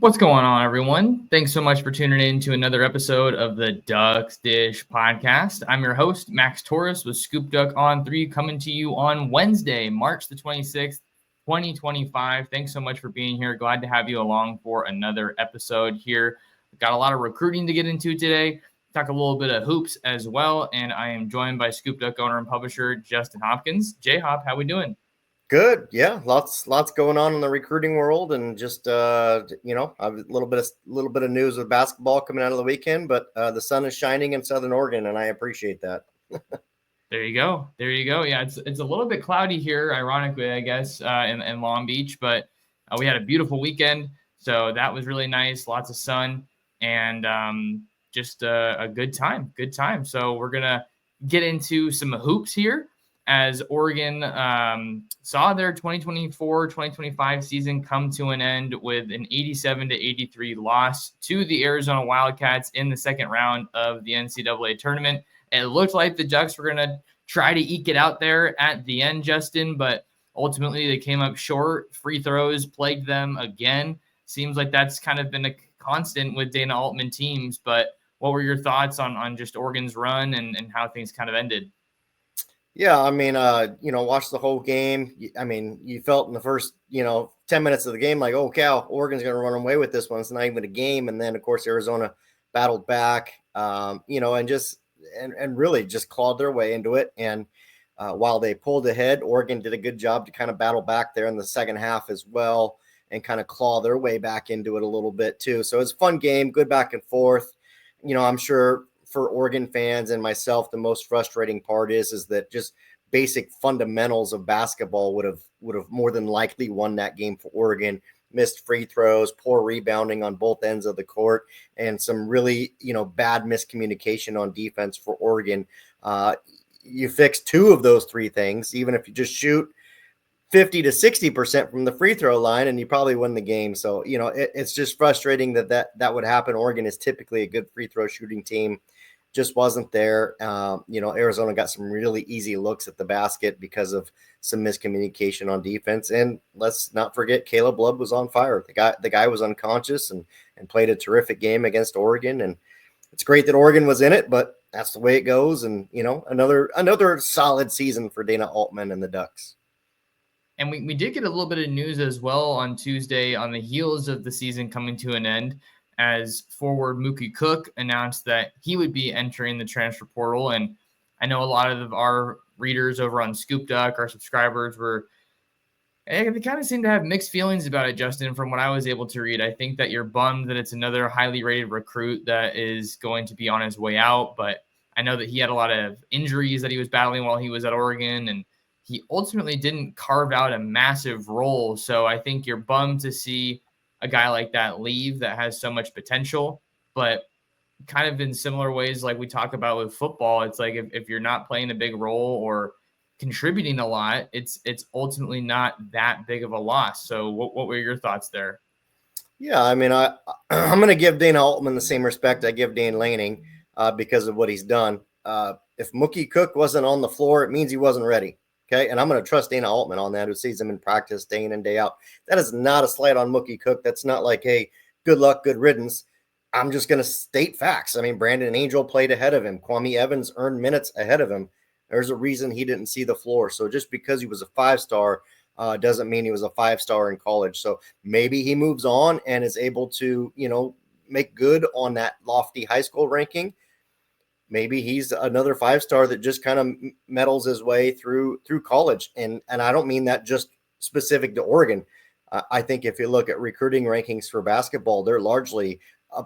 What's going on, everyone? Thanks so much for tuning in to another episode of the Ducks Dish podcast. I'm your host, Max Torres with ScoopDuck on 3, coming to you on Wednesday, March the 26th, 2025. Thanks so much for being here. Glad to have you along for another episode here. We've got a lot of recruiting to get into today. Talk a little bit of hoops as well, and I am joined by ScoopDuck owner and publisher Justin Hopkins. J-Hop, how we doing? Good. Yeah. Lots going on in the recruiting world, and just a little bit of news with basketball coming out of the weekend, but the sun is shining in Southern Oregon, and I appreciate that. There you go. There you go. Yeah, it's a little bit cloudy here, ironically, I guess, in Long Beach, but we had a beautiful weekend, so that was really nice. Lots of sun and just a good time. Good time. So we're gonna get into some hoops here as Oregon saw their 2024-2025 season come to an end with an 87-83 loss to the Arizona Wildcats in the second round of the NCAA tournament. It looked like the Ducks were going to try to eke it out there at the end, Justin, but ultimately they came up short. Free throws plagued them again. Seems like that's kind of been a constant with Dana Altman teams, but what were your thoughts on just Oregon's run and how things kind of ended? Yeah, I mean, watch the whole game. I mean, you felt in the first, 10 minutes of the game like, oh, cow, Oregon's going to run away with this one. It's not even a game. And then, of course, Arizona battled back, and really just clawed their way into it. And while they pulled ahead, Oregon did a good job to kind of battle back there in the second half as well and kind of claw their way back into it a little bit too. So it's a fun game, good back and forth. I'm sure for Oregon fans and myself, the most frustrating part is that just basic fundamentals of basketball would have more than likely won that game for Oregon. Missed free throws, poor rebounding on both ends of the court, and some really, bad miscommunication on defense for Oregon. You fix two of those three things, even if you just shoot 50 to 60% from the free throw line, and you probably win the game. So, it's just frustrating that would happen. Oregon is typically a good free throw shooting team. Just wasn't there. Arizona got some really easy looks at the basket because of some miscommunication on defense. And let's not forget, Caleb Love was on fire. The guy was unconscious and played a terrific game against Oregon. And it's great that Oregon was in it, but that's the way it goes. And, another solid season for Dana Altman and the Ducks. And we did get a little bit of news as well on Tuesday on the heels of the season coming to an end, as forward Mookie Cook announced that he would be entering the transfer portal. And I know a lot of our readers over on ScoopDuck, our subscribers, they kind of seem to have mixed feelings about it, Justin, from what I was able to read. I think that you're bummed that it's another highly rated recruit that is going to be on his way out, but I know that he had a lot of injuries that he was battling while he was at Oregon, and he ultimately didn't carve out a massive role. So I think you're bummed to see a guy like that leave that has so much potential, but kind of in similar ways like we talk about with football, it's like if you're not playing a big role or contributing a lot, it's ultimately not that big of a loss. So what were your thoughts there? Yeah, I mean, I'm going to give Dana Altman the same respect I give Dan Lanning because of what he's done. If Mookie Cook wasn't on the floor, it means he wasn't ready. Okay, and I'm going to trust Dana Altman on that, who sees him in practice day in and day out. That is not a slight on Mookie Cook. That's not like, hey, good luck, good riddance. I'm just going to state facts. I mean, Brandon Angel played ahead of him. Kwame Evans earned minutes ahead of him. There's a reason he didn't see the floor. So just because he was a five-star doesn't mean he was a five-star in college. So maybe he moves on and is able to, make good on that lofty high school ranking. Maybe he's another five-star that just kind of meddles his way through college. And I don't mean that just specific to Oregon. I think if you look at recruiting rankings for basketball, they're largely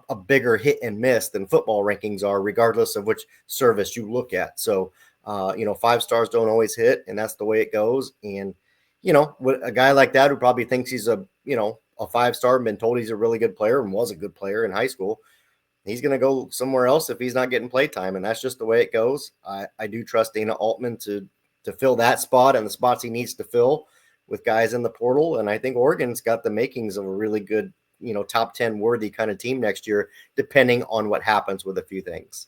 a bigger hit and miss than football rankings are, regardless of which service you look at. So, five stars don't always hit, and that's the way it goes. And, a guy like that who probably thinks he's a five-star and been told he's a really good player and was a good player in high school, he's going to go somewhere else if he's not getting play time. And that's just the way it goes. I do trust Dana Altman to fill that spot and the spots he needs to fill with guys in the portal. And I think Oregon's got the makings of a really good, top 10 worthy kind of team next year, depending on what happens with a few things.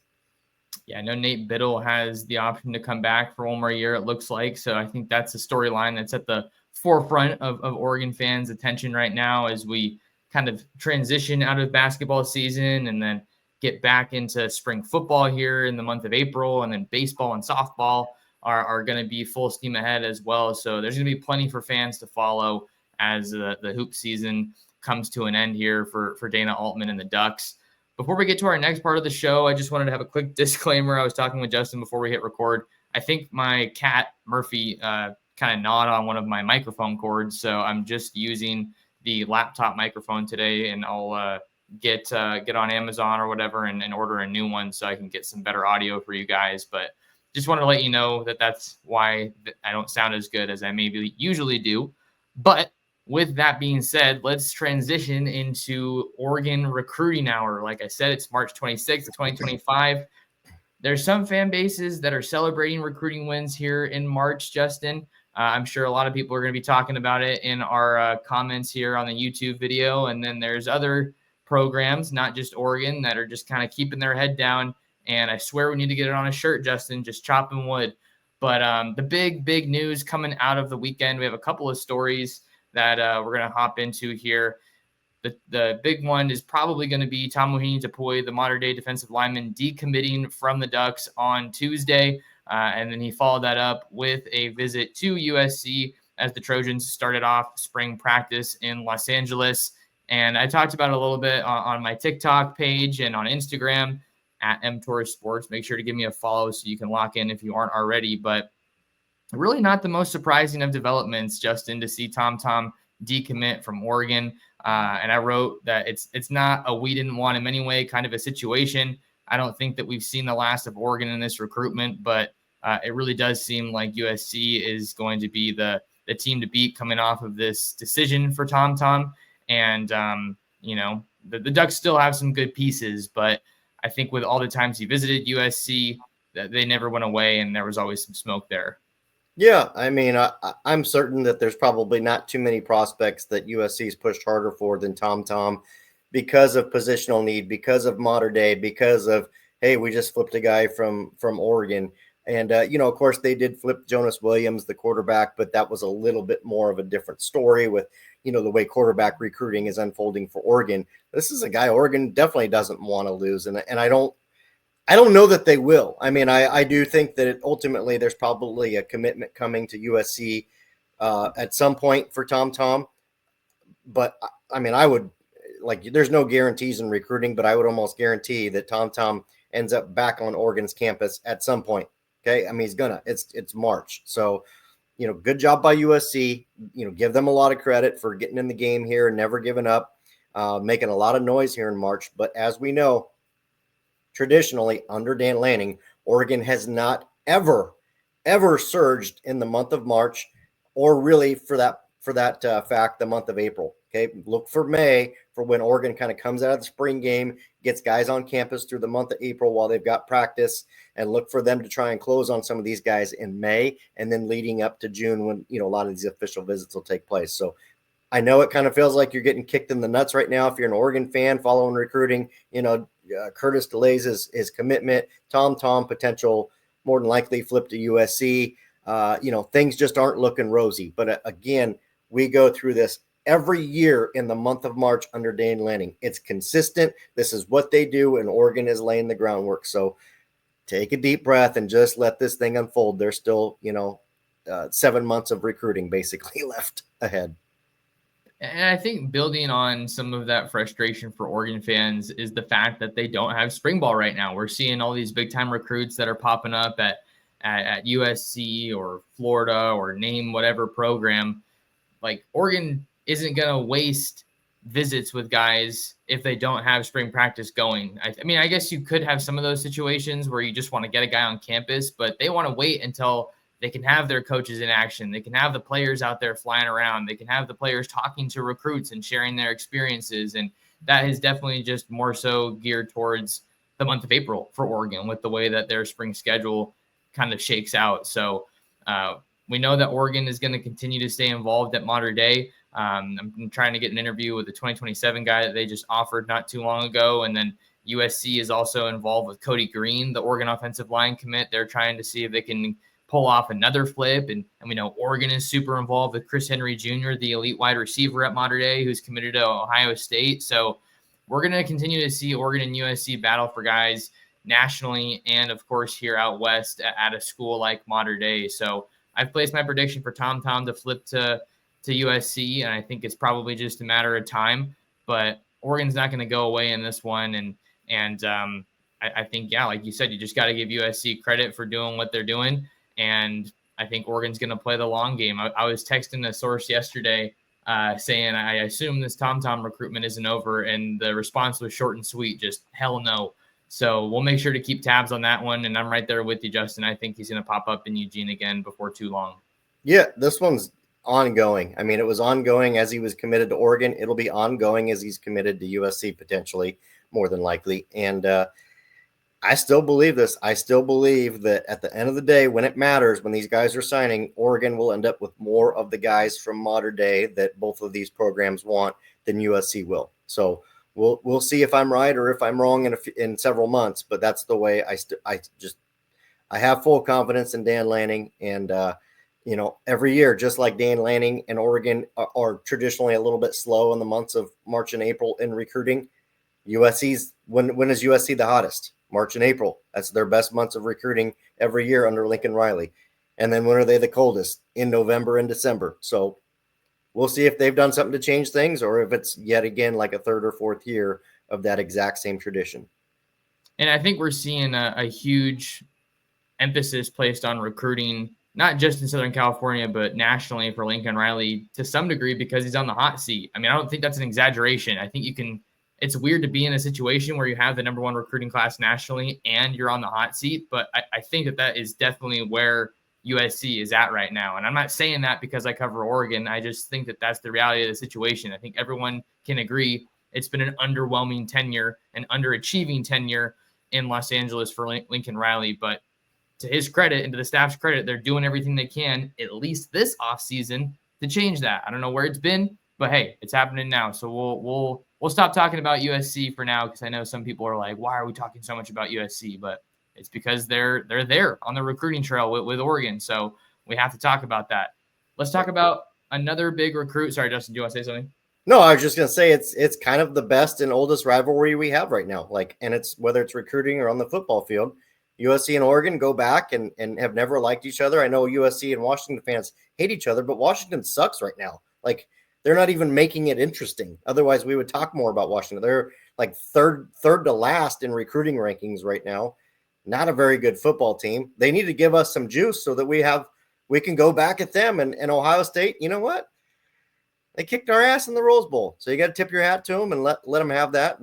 Yeah, I know Nate Biddle has the option to come back for one more year, it looks like. So I think that's a storyline that's at the forefront of Oregon fans' attention right now as we kind of transition out of basketball season and then get back into spring football here in the month of April, and then baseball and softball are going to be full steam ahead as well. So there's going to be plenty for fans to follow as the hoop season comes to an end here for Dana Altman and the Ducks. Before we get to our next part of the show, I just wanted to have a quick disclaimer. I was talking with Justin before we hit record. I think my cat, Murphy, kind of gnawed on one of my microphone cords, so I'm just using the laptop microphone today, and I'll get on Amazon or whatever and order a new one so I can get some better audio for you guys. But just wanted to let you know that that's why I don't sound as good as I maybe usually do. But with that being said, let's transition into Oregon Recruiting Hour. Like I said, it's March 26th, 2025. There's some fan bases that are celebrating recruiting wins here in March, Justin. I'm sure a lot of people are going to be talking about it in our comments here on the YouTube video. And then there's other programs, not just Oregon, that are just kind of keeping their head down. And I swear we need to get it on a shirt, Justin, just chopping wood. But the big news coming out of the weekend, we have a couple of stories that we're going to hop into here. The big one is probably going to be Tomuhini Topui, the modern-day defensive lineman, decommitting from the Ducks on Tuesday. And then he followed that up with a visit to USC as the Trojans started off spring practice in Los Angeles. And I talked about it a little bit on my TikTok page and on Instagram at Torres Sports. Make sure to give me a follow so you can lock in if you aren't already. But really not the most surprising of developments, Justin, to see Tom decommit from Oregon. And I wrote that it's not a we didn't want him anyway kind of a situation. I don't think that we've seen the last of Oregon in this recruitment, but it really does seem like USC is going to be the team to beat coming off of this decision for Tom. And, the Ducks still have some good pieces, but I think with all the times he visited USC, they never went away, and there was always some smoke there. Yeah, I mean, I'm certain that there's probably not too many prospects that USC's pushed harder for than Tom because of positional need, because of modern day, because of, hey, we just flipped a guy from Oregon. And, of course, they did flip Jonas Williams, the quarterback, but that was a little bit more of a different story with, the way quarterback recruiting is unfolding for Oregon. This is a guy Oregon definitely doesn't want to lose. And I don't know that they will. I mean, I do think that ultimately there's probably a commitment coming to USC at some point for Tom. But, I mean, I would, there's no guarantees in recruiting, but I would almost guarantee that Tom ends up back on Oregon's campus at some point. Okay. I mean, it's March. So, good job by USC, give them a lot of credit for getting in the game here and never giving up, making a lot of noise here in March. But as we know, traditionally under Dan Lanning, Oregon has not ever surged in the month of March, or really for that fact, the month of April. Okay. Look for May for when Oregon kind of comes out of the spring game, gets guys on campus through the month of April while they've got practice, and look for them to try and close on some of these guys in May and then leading up to June when, a lot of these official visits will take place. So I know it kind of feels like you're getting kicked in the nuts right now. If you're an Oregon fan following recruiting, Curtis delays his commitment, Tom potential, more than likely flip to USC. Things just aren't looking rosy. But again, we go through this every year in the month of March under Dan Lanning. It's consistent. This is what they do, and Oregon is laying the groundwork. So take a deep breath and just let this thing unfold. There's still, 7 months of recruiting basically left ahead. And I think building on some of that frustration for Oregon fans is the fact that they don't have spring ball right now. We're seeing all these big time recruits that are popping up at USC or Florida or name whatever program. Like, Oregon isn't going to waste visits with guys if they don't have spring practice going. I mean, I guess you could have some of those situations where you just want to get a guy on campus, but they want to wait until they can have their coaches in action. They can have the players out there flying around. They can have the players talking to recruits and sharing their experiences. And that is definitely just more so geared towards the month of April for Oregon with the way that their spring schedule kind of shakes out. So we know that Oregon is going to continue to stay involved at modern day. I'm trying to get an interview with the 2027 guy that they just offered not too long ago. And then USC is also involved with Cody Green, the Oregon offensive line commit. They're trying to see if they can pull off another flip. And we know Oregon is super involved with Chris Henry Jr., the elite wide receiver at Mater Dei, who's committed to Ohio State. So we're going to continue to see Oregon and USC battle for guys nationally and, of course, here out west at a school like Mater Dei. So I've placed my prediction for Tom to flip to USC, and I think it's probably just a matter of time. But Oregon's not going to go away in this one, and I think, yeah, like you said, you just got to give USC credit for doing what they're doing, and I think Oregon's going to play the long game. I was texting a source yesterday saying, I assume this Tom recruitment isn't over, and the response was short and sweet, just hell no. So we'll make sure to keep tabs on that one, and I'm right there with you, Justin. I think he's going to pop up in Eugene again before too long. Yeah, this one's ongoing. I mean, it was ongoing as he was committed to Oregon. It'll be ongoing as he's committed to USC potentially, more than likely. And I still believe this. I still believe that at the end of the day, when it matters, when these guys are signing, Oregon will end up with more of the guys from Mater Dei that both of these programs want than USC will. So we'll see if I'm right or if I'm wrong in several months. But that's the way I have full confidence in Dan Lanning. And every year, just like Dan Lanning and Oregon are traditionally a little bit slow in the months of March and April in recruiting. USC's when is USC the hottest? March and April. That's their best months of recruiting every year under Lincoln Riley. And then when are they the coldest? In November and December. So we'll see if they've done something to change things or if it's yet again like a third or fourth year of that exact same tradition. And I think we're seeing a huge emphasis placed on recruiting, not just in Southern California, but nationally for Lincoln Riley to some degree because he's on the hot seat. I mean, I don't think that's an exaggeration. I think it's weird to be in a situation where you have the number one recruiting class nationally and you're on the hot seat, but I think that is definitely where USC is at right now. And I'm not saying that because I cover Oregon. I just think that that's the reality of the situation. I think everyone can agree it's been an underwhelming tenure, an underachieving tenure in Los Angeles for Lincoln Riley. But to his credit and to the staff's credit, they're doing everything they can, at least this offseason, to change that. I don't know where it's been, but hey, it's happening now. So we'll stop talking about USC for now because I know some people are like, why are we talking so much about USC? But it's because they're there on the recruiting trail with Oregon. So we have to talk about that. Let's talk about another big recruit. Sorry, Justin, do you want to say something? No, I was just going to say it's kind of the best and oldest rivalry we have right now. And it's whether it's recruiting or on the football field, USC and Oregon go back and have never liked each other. I know USC and Washington fans hate each other, but Washington sucks right now. They're not even making it interesting. Otherwise, we would talk more about Washington. They're like third to last in recruiting rankings right now. Not a very good football team. They need to give us some juice so that we can go back at them. And Ohio State, you know what? They kicked our ass in the Rose Bowl. So you got to tip your hat to them and let them have that.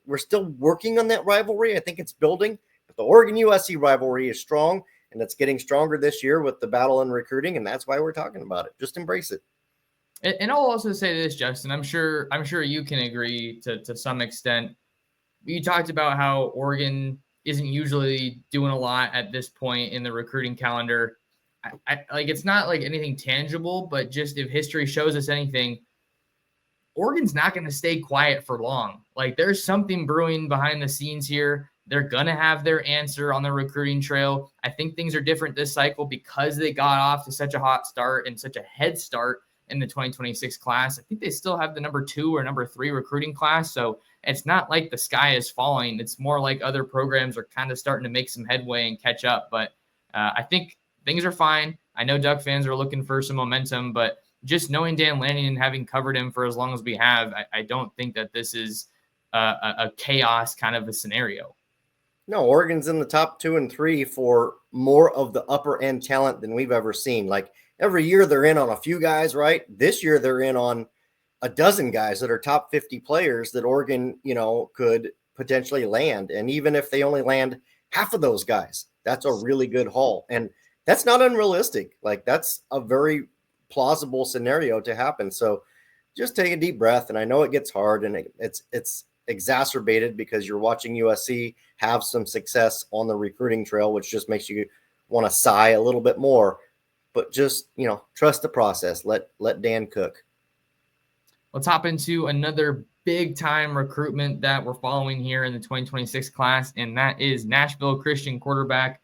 We're still working on that rivalry. I think it's building. But the Oregon-USC rivalry is strong, and it's getting stronger this year with the battle in recruiting, and that's why we're talking about it. Just embrace it. And I'll also say this, Justin. I'm sure you can agree to some extent. You talked about how Oregon isn't usually doing a lot at this point in the recruiting calendar. It's not like anything tangible, but just if history shows us anything, Oregon's not going to stay quiet for long. There's something brewing behind the scenes here. They're going to have their answer on the recruiting trail. I think things are different this cycle because they got off to such a hot start and such a head start in the 2026 class. I think they still have the number 2 or number 3 recruiting class. So it's not like the sky is falling. It's more like other programs are kind of starting to make some headway and catch up. But I think things are fine. I know Duck fans are looking for some momentum, but just knowing Dan Lanning and having covered him for as long as we have, I don't think that this is a chaos kind of a scenario. No, Oregon's in the top 2 and 3 for more of the upper end talent than we've ever seen. Every year they're in on a few guys, right? This year they're in on a dozen guys that are top 50 players that Oregon, could potentially land. And even if they only land half of those guys, that's a really good haul. And that's not unrealistic. That's a very plausible scenario to happen. So just take a deep breath. And I know it gets hard and it's exacerbated because you're watching USC have some success on the recruiting trail, which just makes you want to sigh a little bit more. But just, trust the process. Let Dan cook. Let's hop into another big-time recruitment that we're following here in the 2026 class, and that is Nashville Christian quarterback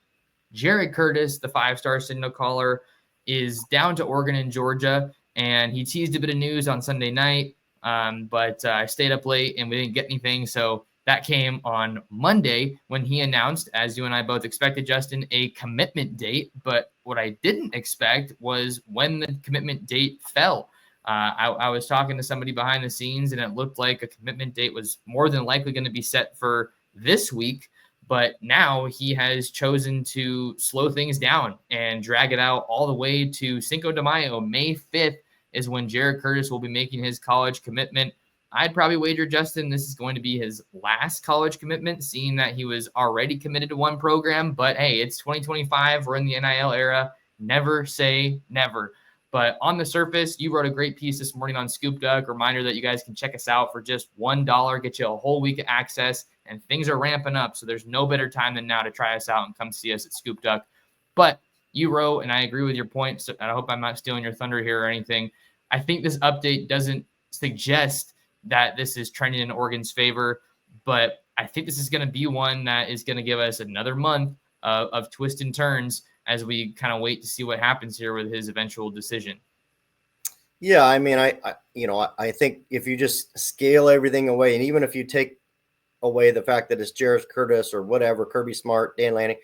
Jared Curtis, the 5-star signal caller, is down to Oregon and Georgia, and he teased a bit of news on Sunday night, but I stayed up late and we didn't get anything. So that came on Monday when he announced, as you and I both expected, Justin, a commitment date. But what I didn't expect was when the commitment date fell. I was talking to somebody behind the scenes, and it looked like a commitment date was more than likely going to be set for this week. But now he has chosen to slow things down and drag it out all the way to Cinco de Mayo. May 5th is when Jared Curtis will be making his college commitment. I'd probably wager, Justin, this is going to be his last college commitment, seeing that he was already committed to one program. But hey, it's 2025. We're in the NIL era. Never say never. But on the surface, you wrote a great piece this morning on ScoopDuck. Reminder that you guys can check us out for just $1, get you a whole week of access, and things are ramping up. So there's no better time than now to try us out and come see us at ScoopDuck. But you wrote, and I agree with your point, so I hope I'm not stealing your thunder here or anything. I think this update doesn't suggest that this is trending in Oregon's favor, but I think this is going to be one that is going to give us another month of twists and turns as we kind of wait to see what happens here with his eventual decision. Yeah, I mean, I think if you just scale everything away, and even if you take away the fact that it's Jared Curtis or whatever, Kirby Smart, Dan Lanning,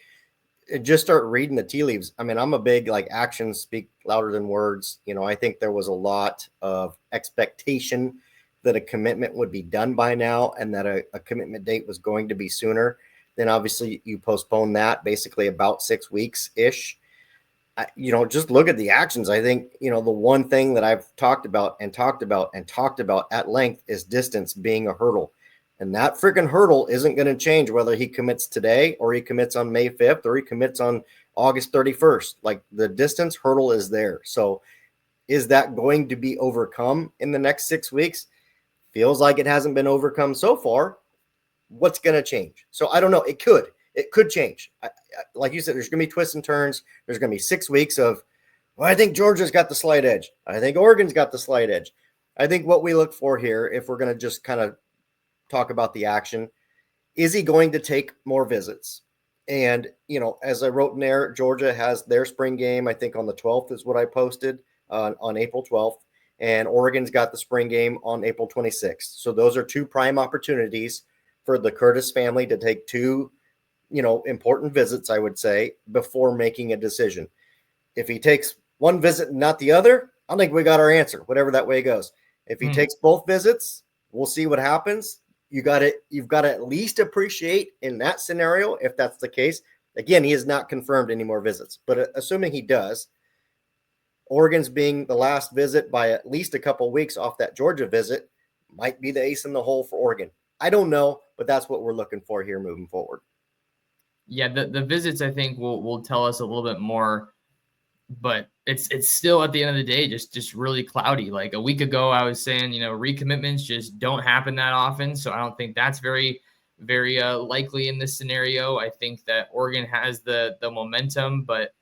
just start reading the tea leaves. I mean, I'm a big, like, actions speak louder than words. I think there was a lot of expectation that a commitment would be done by now and that a commitment date was going to be sooner. Then obviously you postpone that basically about 6 weeks-ish. Just look at the actions. I think, the one thing that I've talked about at length is distance being a hurdle. And that freaking hurdle isn't going to change whether he commits today or he commits on May 5th or he commits on August 31st. Like, the distance hurdle is there. So is that going to be overcome in the next 6 weeks? Feels like it hasn't been overcome so far. What's going to change? So I don't know. It could change. Like you said, there's going to be twists and turns. There's going to be 6 weeks of, well, I think Georgia's got the slight edge. I think Oregon's got the slight edge. I think what we look for here, if we're going to just kind of talk about the action, is he going to take more visits? And, as I wrote in there, Georgia has their spring game, I think on the 12th is what I posted on April 12th. And Oregon's got the spring game on April 26th. So those are two prime opportunities for the Curtis family to take two, important visits, I would say, before making a decision. If he takes one visit and not the other, I think we got our answer, whatever that way goes. If he takes both visits, we'll see what happens. You've got to at least appreciate in that scenario, if that's the case. Again, he has not confirmed any more visits, but assuming he does, Oregon's being the last visit by at least a couple weeks off that Georgia visit might be the ace in the hole for Oregon. I don't know, but that's what we're looking for here moving forward. Yeah, the visits, I think, will tell us a little bit more, but it's still, at the end of the day, just really cloudy. Like a week ago, I was saying, recommitments just don't happen that often. So I don't think that's very, very likely in this scenario. I think that Oregon has the momentum, but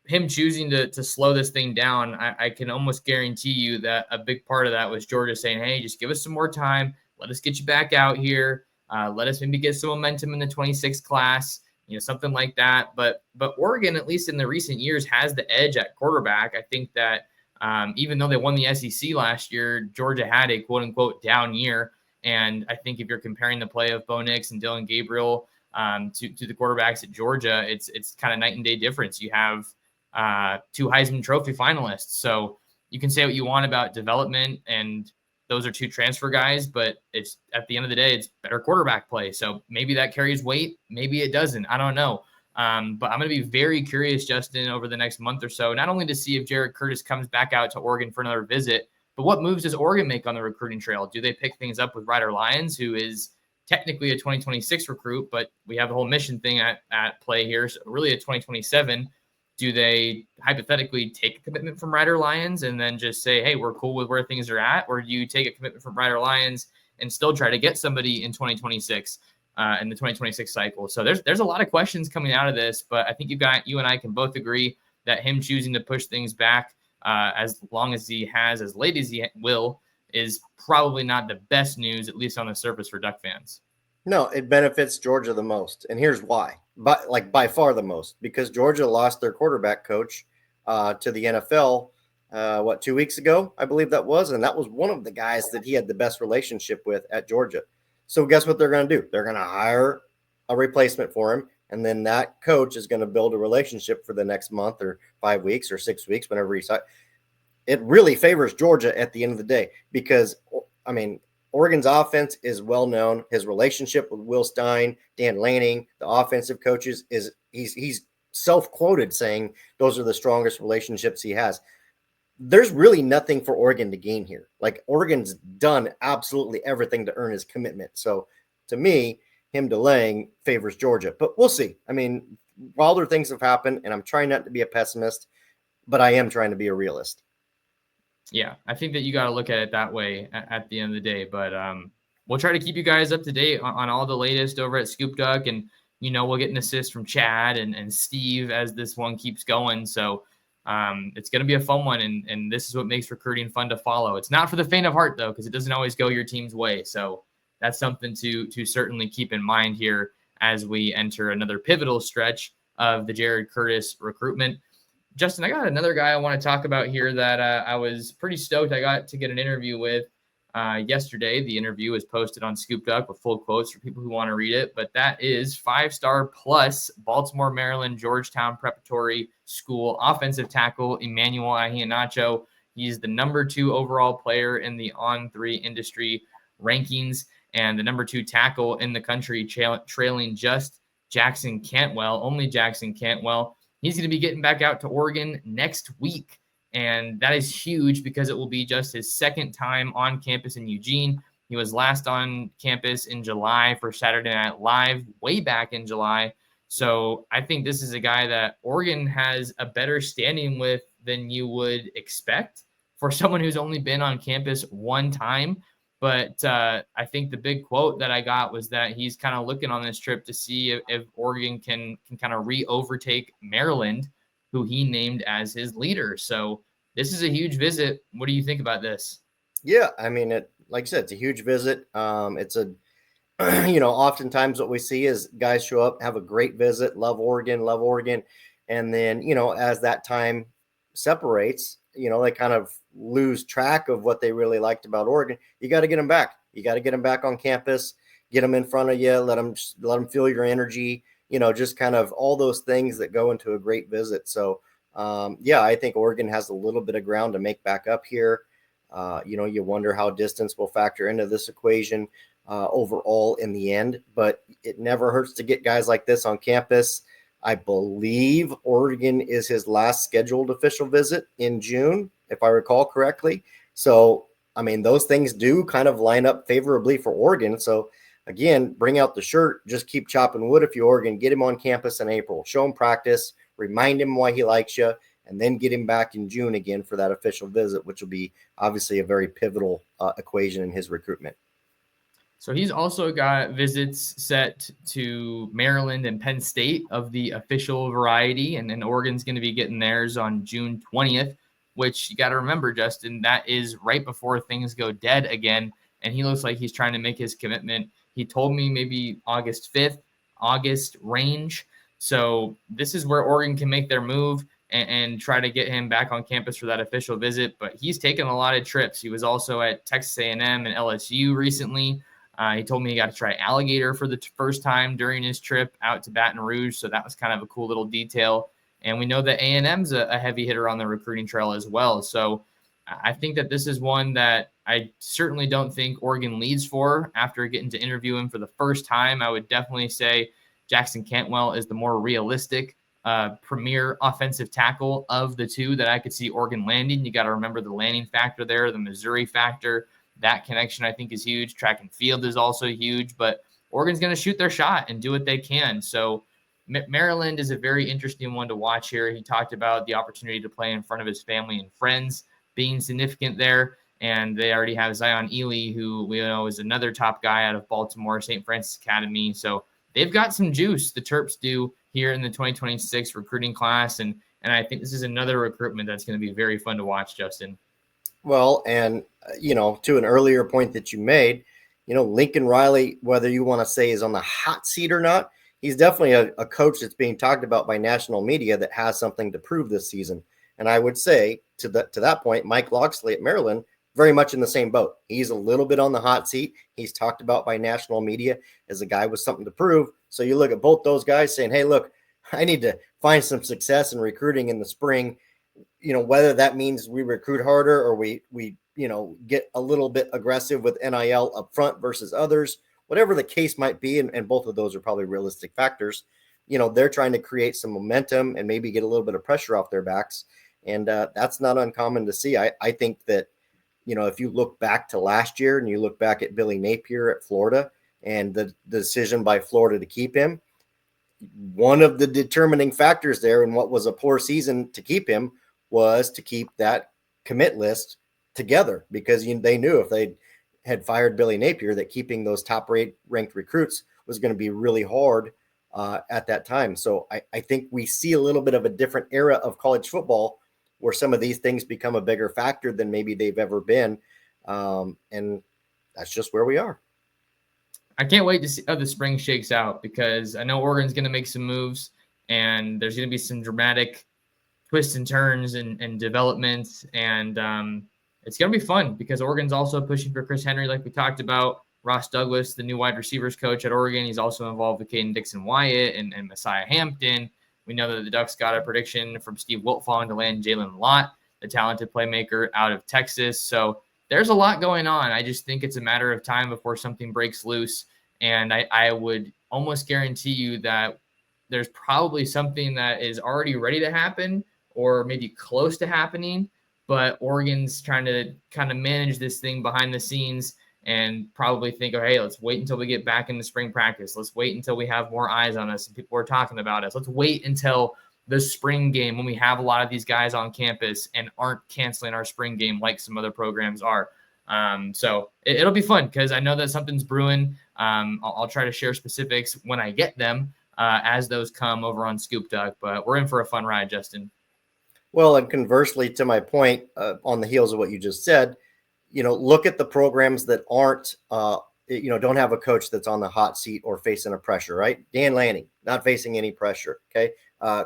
him choosing to slow this thing down, I can almost guarantee you that a big part of that was Georgia saying, hey, just give us some more time. Let us get you back out here. Let us maybe get some momentum in the 26 class, something like that. But Oregon, at least in the recent years, has the edge at quarterback. I think that even though they won the SEC last year, Georgia had a quote unquote down year. And I think if you're comparing the play of Bo Nix and Dylan Gabriel to the quarterbacks at Georgia, it's kind of night and day difference. You have two Heisman Trophy finalists. So you can say what you want about development, and those are two transfer guys, but it's, at the end of the day, it's better quarterback play. So maybe that carries weight. Maybe it doesn't. I don't know. But I'm going to be very curious, Justin, over the next month or so, not only to see if Jared Curtis comes back out to Oregon for another visit, but what moves does Oregon make on the recruiting trail? Do they pick things up with Ryder Lyons, who is technically a 2026 recruit, but we have the whole mission thing at play here. So really a 2027. Do they hypothetically take a commitment from Ryder Lyons and then just say, hey, we're cool with where things are at? Or do you take a commitment from Ryder Lyons and still try to get somebody in 2026 in the 2026 cycle? So there's a lot of questions coming out of this, but I think you and I can both agree that him choosing to push things back as long as he has, as late as he will, is probably not the best news, at least on the surface, for Duck fans. No, it benefits Georgia the most. And here's why. By far the most, because Georgia lost their quarterback coach to the NFL, 2 weeks ago, I believe that was. And that was one of the guys that he had the best relationship with at Georgia. So guess what they're going to do? They're going to hire a replacement for him. And then that coach is going to build a relationship for the next month or 5 weeks or 6 weeks, whenever he's. It really favors Georgia at the end of the day because, I mean, Oregon's offense is well known. His relationship with Will Stein, Dan Lanning, the offensive coaches, he's self-quoted saying those are the strongest relationships he has. There's really nothing for Oregon to gain here. Like, Oregon's done absolutely everything to earn his commitment. So to me, him delaying favors Georgia, but we'll see. I mean, wilder things have happened, and I'm trying not to be a pessimist, but I am trying to be a realist. Yeah, I think that you got to look at it that way at the end of the day. But we'll try to keep you guys up to date on all the latest over at ScoopDuck. And, we'll get an assist from Chad and Steve as this one keeps going. So it's going to be a fun one. And this is what makes recruiting fun to follow. It's not for the faint of heart, though, because it doesn't always go your team's way. So that's something to certainly keep in mind here as we enter another pivotal stretch of the Jared Curtis recruitment. Justin, I got another guy I want to talk about here that I was pretty stoked I got to get an interview with yesterday. The interview is posted on ScoopDuck with full quotes for people who want to read it. But that is 5-star plus Baltimore, Maryland, Georgetown Preparatory School offensive tackle Emmanuel Ahianacho. He's the number 2 overall player in the On3 industry rankings and the number 2 tackle in the country, trailing just Jackson Cantwell, only Jackson Cantwell. He's going to be getting back out to Oregon next week, and that is huge because it will be just his second time on campus in Eugene. He was last on campus in July for Saturday Night Live, way back in July. So I think this is a guy that Oregon has a better standing with than you would expect for someone who's only been on campus one time. But I think the big quote that I got was that he's kind of looking on this trip to see if Oregon can kind of re-overtake Maryland, who he named as his leader. So this is a huge visit. What do you think about this? Yeah, I mean, like I said, it's a huge visit. It's a, oftentimes what we see is guys show up, have a great visit, love Oregon. And then, as that time separates, they kind of lose track of what they really liked about Oregon. You got to get them back. You got to get them back on campus, get them in front of you, let them feel your energy, just kind of all those things that go into a great visit. So, I think Oregon has a little bit of ground to make back up here. You wonder how distance will factor into this equation overall in the end, but it never hurts to get guys like this on campus. I believe Oregon is his last scheduled official visit in June, if I recall correctly. So, I mean, those things do kind of line up favorably for Oregon. So, again, bring out the shirt, just keep chopping wood if you're Oregon, get him on campus in April, show him practice, remind him why he likes you, and then get him back in June again for that official visit, which will be obviously a very pivotal equation in his recruitment. So he's also got visits set to Maryland and Penn State of the official variety, and then Oregon's going to be getting theirs on June 20th, which you got to remember, Justin, that is right before things go dead again, and he looks like he's trying to make his commitment. He told me maybe August 5th, August range. So this is where Oregon can make their move and try to get him back on campus for that official visit. But he's taken a lot of trips. He was also at Texas A&M and LSU recently. He told me he got to try alligator for the first time during his trip out to Baton Rouge. So that was kind of a cool little detail. And we know that A&M's a heavy hitter on the recruiting trail as well. So I think that this is one that I certainly don't think Oregon leads for after getting to interview him for the first time. I would definitely say Jackson Cantwell is the more realistic premier offensive tackle of the two that I could see Oregon landing. You got to remember the landing factor there, the Missouri factor. That connection, I think, is huge. Track and field is also huge, but Oregon's going to shoot their shot and do what they can. So Maryland is a very interesting one to watch here. He talked about the opportunity to play in front of his family and friends being significant there. And they already have Zion Ely, who we know is another top guy out of Baltimore, St. Francis Academy. So they've got some juice, the Terps do, here in the 2026 recruiting class. And I think this is another recruitment that's going to be very fun to watch, Justin. Well, and, to an earlier point that you made, Lincoln Riley, whether you want to say is on the hot seat or not, he's definitely a coach that's being talked about by national media that has something to prove this season. And I would say to that point, Mike Locksley at Maryland, very much in the same boat. He's a little bit on the hot seat. He's talked about by national media as a guy with something to prove. So you look at both those guys saying, hey, look, I need to find some success in recruiting in the spring. Whether that means we recruit harder or we get a little bit aggressive with NIL up front versus others, whatever the case might be. And both of those are probably realistic factors. They're trying to create some momentum and maybe get a little bit of pressure off their backs. And that's not uncommon to see. I think that, if you look back to last year and you look back at Billy Napier at Florida and the decision by Florida to keep him, one of the determining factors there in what was a poor season to keep him was to keep that commit list together, because they knew if they had fired Billy Napier that keeping those top ranked recruits was going to be really hard at that time. So I think we see a little bit of a different era of college football where some of these things become a bigger factor than maybe they've ever been. And that's just where we are. I can't wait to see how the spring shakes out, because I know Oregon's going to make some moves and there's going to be some dramatic twists and turns and developments. And it's going to be fun because Oregon's also pushing for Chris Henry, like we talked about. Ross Douglas, the new wide receivers coach at Oregon, he's also involved with Caden Dixon-Wyatt and Messiah Hampton. We know that the Ducks got a prediction from Steve Wiltfong to land Jalen Lott, the talented playmaker out of Texas. So there's a lot going on. I just think it's a matter of time before something breaks loose. And I would almost guarantee you that there's probably something that is already ready to happen or maybe close to happening, but Oregon's trying to kind of manage this thing behind the scenes and probably think, oh, hey, let's wait until we get back into spring practice. Let's wait until we have more eyes on us and people are talking about us. Let's wait until the spring game when we have a lot of these guys on campus and aren't canceling our spring game like some other programs are. So it'll be fun because I know that something's brewing. I'll try to share specifics when I get them as those come over on ScoopDuck, but we're in for a fun ride, Justin. Well, and conversely to my point, on the heels of what you just said, look at the programs that aren't, don't have a coach that's on the hot seat or facing a pressure, right? Dan Lanning, not facing any pressure. Okay.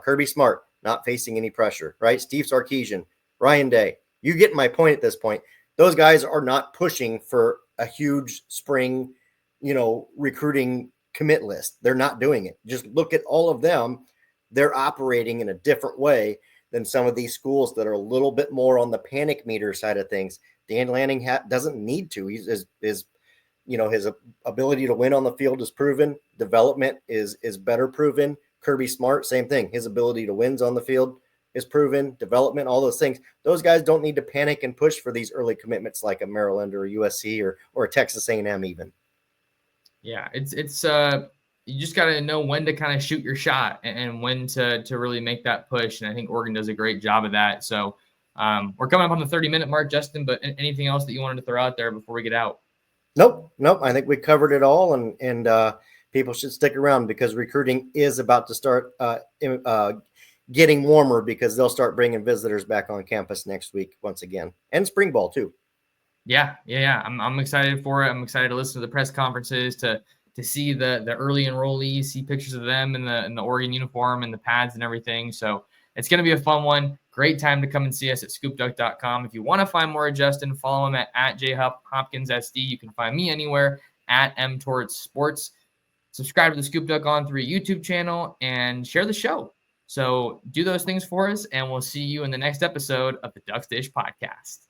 Kirby Smart, not facing any pressure, right? Steve Sarkisian, Ryan Day. You get my point at this point. Those guys are not pushing for a huge spring, recruiting commit list. They're not doing it. Just look at all of them. They're operating in a different way than some of these schools that are a little bit more on the panic meter side of things. Dan Lanning doesn't need to. His ability to win on the field is proven. Development is better proven. Kirby Smart, same thing. His ability to win on the field is proven. Development, all those things. Those guys don't need to panic and push for these early commitments like a Maryland or a USC or a Texas A&M even. Yeah, it's you just got to know when to kind of shoot your shot and when to really make that push. And I think Oregon does a great job of that. So we're coming up on the 30-minute mark, Justin, but anything else that you wanted to throw out there before we get out? Nope. I think we covered it all, and people should stick around because recruiting is about to start getting warmer because they'll start bringing visitors back on campus next week once again, and spring ball too. Yeah. I'm excited for it. I'm excited to listen to the press conferences, to see the early enrollees, see pictures of them in the Oregon uniform and the pads and everything. So it's going to be a fun one. Great time to come and see us at ScoopDuck.com. If you want to find more of Justin, follow him at JHopkinsSD. You can find me anywhere at mtorressports. Subscribe to the ScoopDuck On 3 YouTube channel and share the show. So do those things for us, and we'll see you in the next episode of the Ducks Dish Podcast.